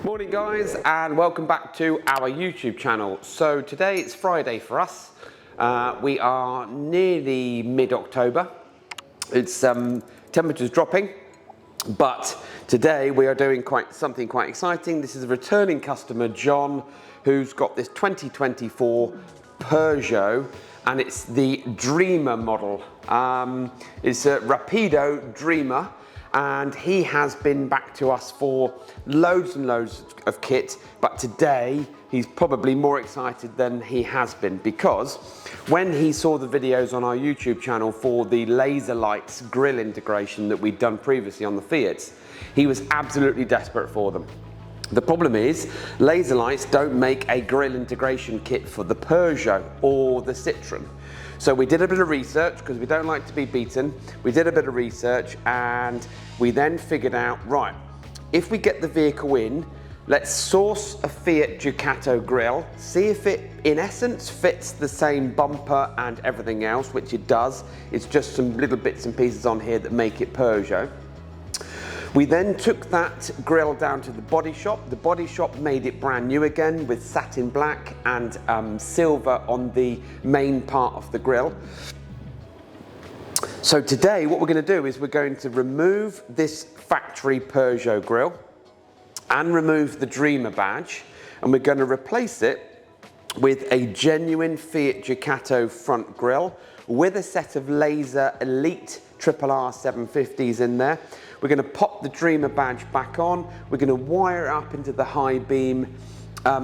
Morning guys, and welcome back to our YouTube channel. So today it's Friday for us. We are nearly mid-October. It's temperatures dropping, but today we are doing something quite exciting. This is a returning customer, John, who's got this 2024 Peugeot, and it's the Dreamer model. It's a Rapido Dreamer. And he has been back to us for loads and loads of kit, but today he's probably more excited than he has been, because when he saw the videos on our YouTube channel for the laser lights grille integration that we'd done previously on the Fiats, he was absolutely desperate for them. The problem is, laser lights don't make a grille integration kit for the Peugeot or the Citroën. So we did a bit of research, because we don't like to be beaten. We did a bit of research and we then figured out, right, if we get the vehicle in, let's source a Fiat Ducato grille, see if it in essence fits the same bumper and everything else, which it does. It's just some little bits and pieces on here that make it Peugeot. We then took that grille down to the body shop. The body shop made it brand new again with satin black and silver on the main part of the grille. So today what we're going to do is we're going to remove this factory Peugeot grille and remove the Dreamer badge, and we're going to replace it with a genuine Fiat Ducato front grille with a set of Lazer Elite RR 750s in there. We're going to pop the Dreamer badge back on. We're going to wire it up into the high beam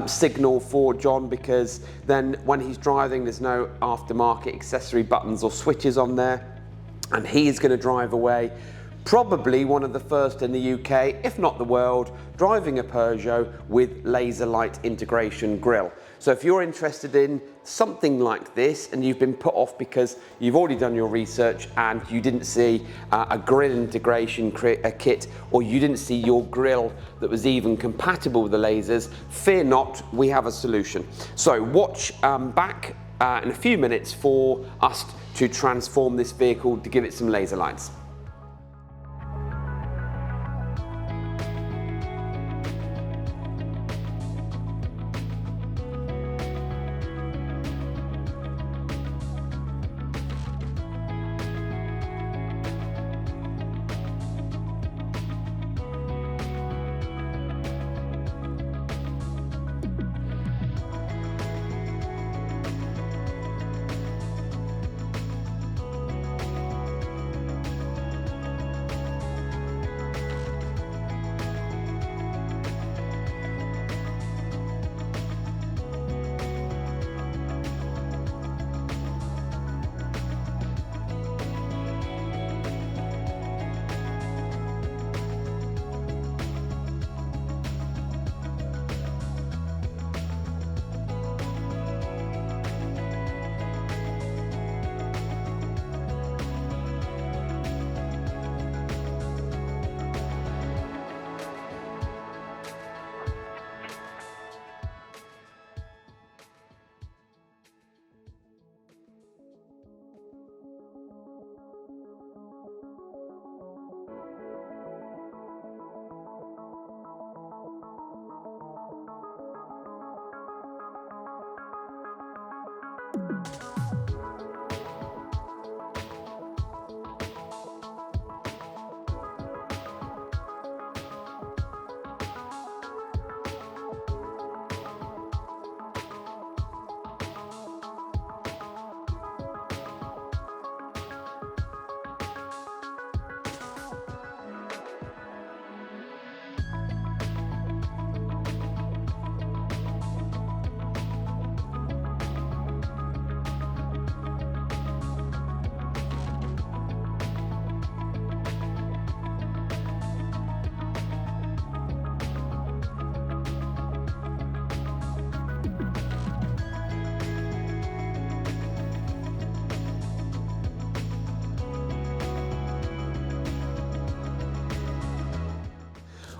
signal for John, because then when he's driving there's no aftermarket accessory buttons or switches on there, and he's going to drive away probably one of the first in the UK, if not the world, driving a Peugeot with laser light integration grille. So if you're interested in something like this and you've been put off because you've already done your research and you didn't see a grille integration kit, or you didn't see your grille that was even compatible with the lasers, fear not, we have a solution. So watch back in a few minutes for us to transform this vehicle to give it some laser lights.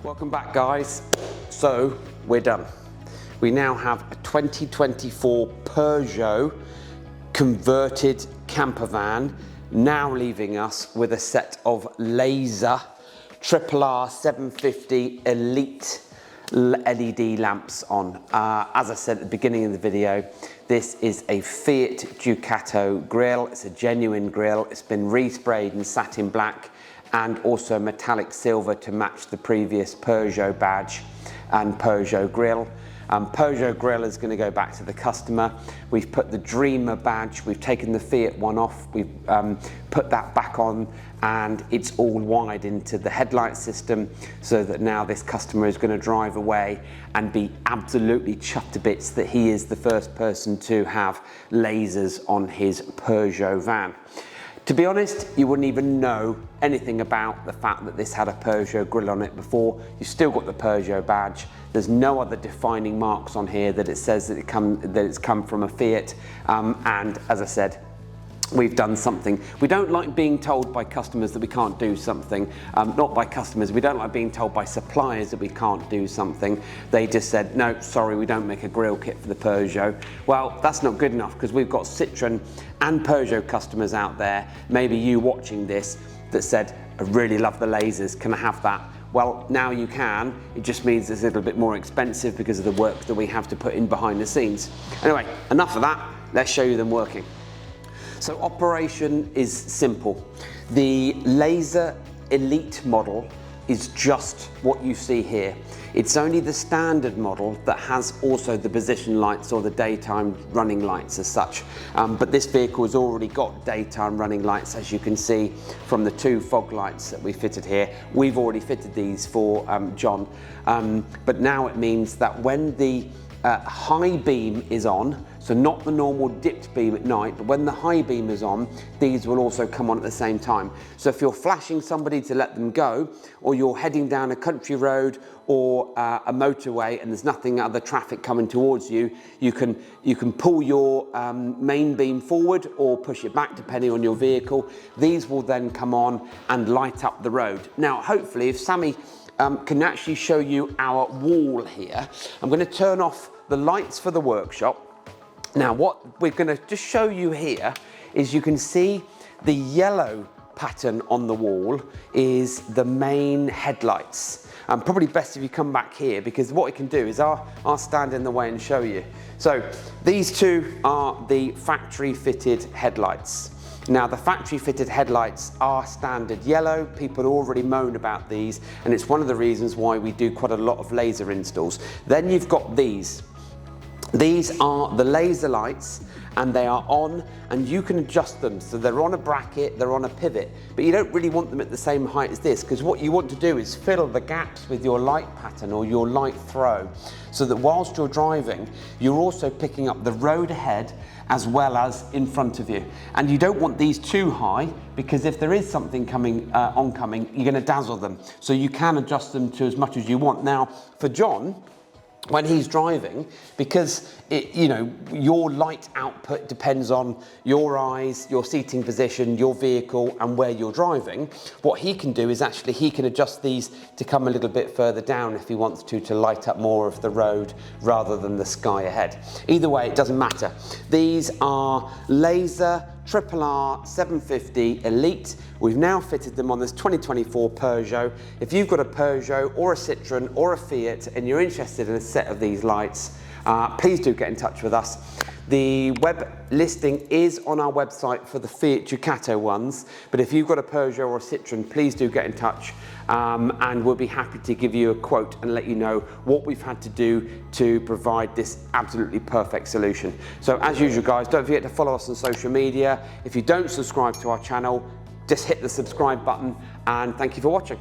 Welcome back guys. So we're done. We now have a 2024 Peugeot converted camper van, now leaving us with a set of Lazer RR 750 Elite LED lamps on. As I said at the beginning of the video, this is a Fiat Ducato grille. It's a genuine grille. It's been resprayed in satin black and also metallic silver to match the previous Peugeot badge and Peugeot grille. Peugeot grille is going to go back to the customer. We've put the Dreamer badge, we've taken the Fiat one off, we've put that back on, and it's all wired into the headlight system so that now this customer is going to drive away and be absolutely chuffed to bits that he is the first person to have lasers on his Peugeot van. To be honest, you wouldn't even know anything about the fact that this had a Peugeot grille on it before. You've still got the Peugeot badge. There's no other defining marks on here that it says that it's come from a Fiat. And as I said, we've done something. We don't like being told by customers that we can't do something. Not by customers, we don't like being told by suppliers that we can't do something. They just said, no, sorry, we don't make a grille kit for the Peugeot. Well, that's not good enough because we've got Citroën and Peugeot customers out there, maybe you watching this, that said, I really love the lasers, can I have that? Well, now you can. It just means it's a little bit more expensive because of the work that we have to put in behind the scenes. Anyway, enough of that. Let's show you them working. So operation is simple. The Lazer Elite model is just what you see here. It's only the standard model that has also the position lights or the daytime running lights as such. But this vehicle has already got daytime running lights, as you can see from the 2 fog lights that we fitted here. We've already fitted these for John. But now it means that when the high beam is on, so not the normal dipped beam at night, but when the high beam is on, these will also come on at the same time. So if you're flashing somebody to let them go, or you're heading down a country road or a motorway and there's nothing other traffic coming towards you, you can pull your main beam forward or push it back depending on your vehicle. These will then come on and light up the road. Now hopefully if Sammy can actually show you our wall here. I'm going to turn off the lights for the workshop. Now what we're going to just show you here is you can see the yellow pattern on the wall is the main headlights. Probably best if you come back here because what we can do is I'll stand in the way and show you. So these 2 are the factory fitted headlights. Now the factory fitted headlights are standard yellow. People already moan about these and it's one of the reasons why we do quite a lot of laser installs. Then you've got these. These are the laser lights and they are on and you can adjust them. So they're on a bracket, they're on a pivot, but you don't really want them at the same height as this because what you want to do is fill the gaps with your light pattern or your light throw so that whilst you're driving, you're also picking up the road ahead as well as in front of you. And you don't want these too high because if there is something coming oncoming, you're going to dazzle them. So you can adjust them to as much as you want. Now for John, when he's driving, because your light output depends on your eyes, your seating position, your vehicle and where you're driving, what he can do is actually he can adjust these to come a little bit further down if he wants to light up more of the road rather than the sky ahead. Either way, it doesn't matter. These are Lazer RR 750 Elite. We've now fitted them on this 2024 Peugeot. If you've got a Peugeot or a Citroën or a Fiat and you're interested in a set of these lights, please do get in touch with us. The web listing is on our website for the Fiat Ducato ones, but if you've got a Peugeot or a Citroën, please do get in touch and we'll be happy to give you a quote and let you know what we've had to do to provide this absolutely perfect solution. So as usual guys, don't forget to follow us on social media. If you don't subscribe to our channel, just hit the subscribe button and thank you for watching.